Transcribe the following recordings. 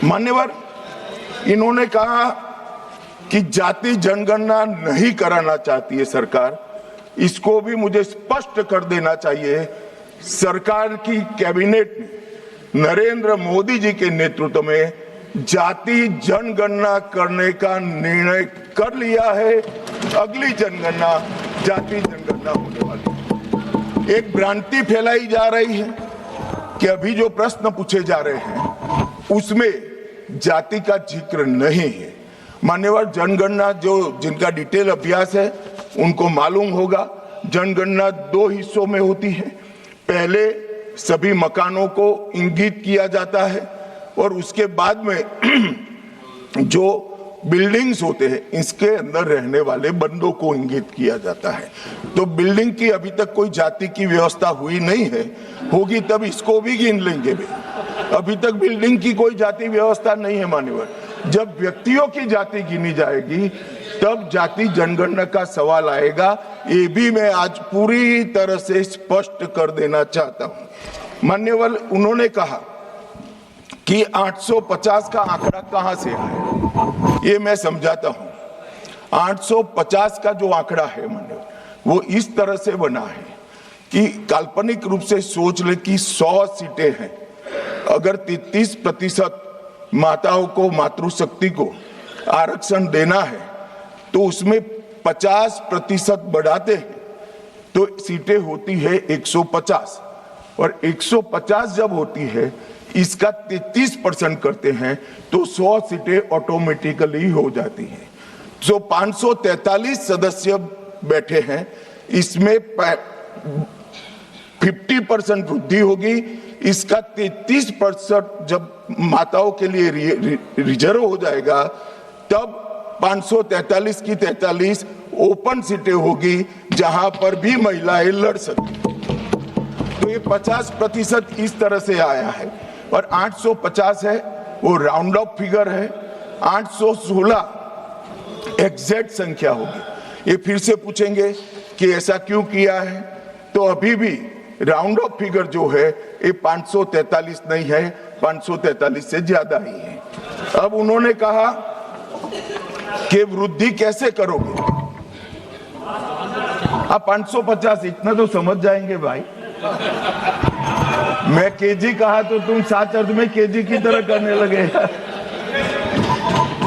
मान्यवर, इन्होंने कहा कि जाति जनगणना नहीं कराना चाहती है सरकार। इसको भी मुझे स्पष्ट कर देना चाहिए, सरकार की कैबिनेट ने नरेंद्र मोदी जी के नेतृत्व में जाति जनगणना करने का निर्णय कर लिया है। अगली जनगणना जाति जनगणना होने वाली। एक भ्रांति फैलाई जा रही है कि अभी जो प्रश्न पूछे जा रहे हैं उसमें जाति का जिक्र नहीं है। मान्यवर, जनगणना जो जिनका डिटेल अभ्यास है उनको मालूम होगा, जनगणना 2 हिस्सों में होती है। पहले सभी मकानों को इंगित किया जाता है और उसके बाद में जो बिल्डिंग्स होते हैं इसके अंदर रहने वाले बंदों को इंगित किया जाता है। तो बिल्डिंग की अभी तक कोई जाति की व्यवस्था हुई नहीं है, होगी तब इसको भी गिन लेंगे भी। अभी तक बिल्डिंग की कोई जाति व्यवस्था नहीं है मान्यवर। जब व्यक्तियों की जाति गिनी जाएगी तब जाति जनगणना का सवाल आएगा। ये भी मैं आज पूरी तरह से स्पष्ट कर देना चाहता हूं। मान्यवर, उन्होंने कहा कि 850 का आंकड़ा कहां से आया, ये मैं समझाता हूं। 850 का जो आंकड़ा है मान्यवर, वो इस तरह से बना है कि काल्पनिक रूप से सोच ले कि 100 सीटें हैं, अगर 33% माताओं को, मातृशक्ति को आरक्षण देना है तो उसमें 50% बढ़ाते हैं तो सीटें होती है 150, और 150 जब होती है इसका 33% करते हैं तो 100 सीटें ऑटोमेटिकली हो जाती हैं। जो 543 सदस्य बैठे हैं इसमें 50% वृद्धि होगी। इसका 33% जब माताओं के लिए रिजर्व हो जाएगा तब 543 की 43 ओपन सीटें होगी जहां पर भी महिलाएं लड़ सकती। तो ये 50% इस तरह से आया है। और 850 है वो राउंड ऑफ फिगर है, 816 एग्जैक्ट संख्या होगी। ये फिर से पूछेंगे कि ऐसा क्यों किया है, तो अभी भी राउंड ऑफ फिगर जो है ये 543 नहीं है, 543 से ज्यादा ही है। अब उन्होंने कहा कि वृद्धि कैसे करोगे। आप 550 इतना तो समझ जाएंगे भाई। मैं केजी कहा तो तुम 7 अर्थ में केजी की तरह करने लगे।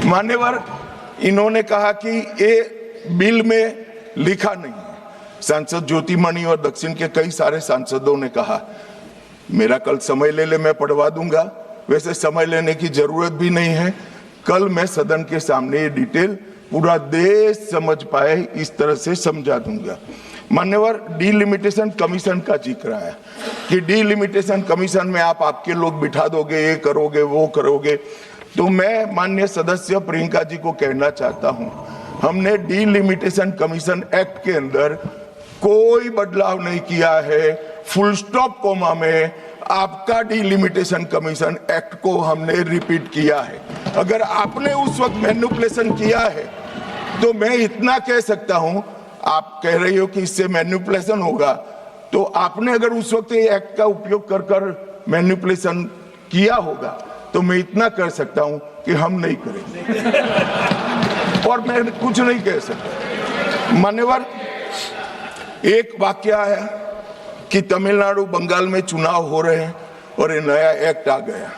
मान्यवर, इन्होंने कहा कि ये बिल में लिखा नहीं है। सांसद ज्योतिमणि और दक्षिण के कई सारे सांसदों ने कहा, मेरा कल समय ले मैं पढ़वा दूंगा। वैसे समय लेने की जरूरत भी नहीं है, कल मैं सदन के सामने ये डिटेल पूरा देश समझ पाए इस तरह से समझा दूंगा। मान्यवर, डीलिमिटेशन कमीशन का जिक्र आया कि डीलिमिटेशन कमीशन में आप आपके लोग बिठा दोगे, ये करोगे वो करोगे। तो मैं माननीय सदस्य प्रियंका जी को कहना चाहता हूं, हमने डीलिमिटेशन कमीशन एक्ट के अंदर कोई बदलाव नहीं किया है। फुल स्टॉप कोमा में आपका डीलिमिटेशन कमीशन एक्ट को हमने रिपीट किया है। अगर आपने उस वक्त मैनिपुलेशन किया है तो मैं इतना कह सकता हूं, आप कह रही हो कि इससे मैनिपुलेशन होगा, तो आपने अगर उस वक्त ये एक्ट का उपयोग कर कर मैनिपुलेशन किया होगा तो मैं इतना कर सकता हूं कि हम नहीं करेंगे और मैं कुछ नहीं कह सकता। मान्यवर, एक वाक्य है कि तमिलनाडु, बंगाल में चुनाव हो रहे हैं और ये नया एक्ट आ गया।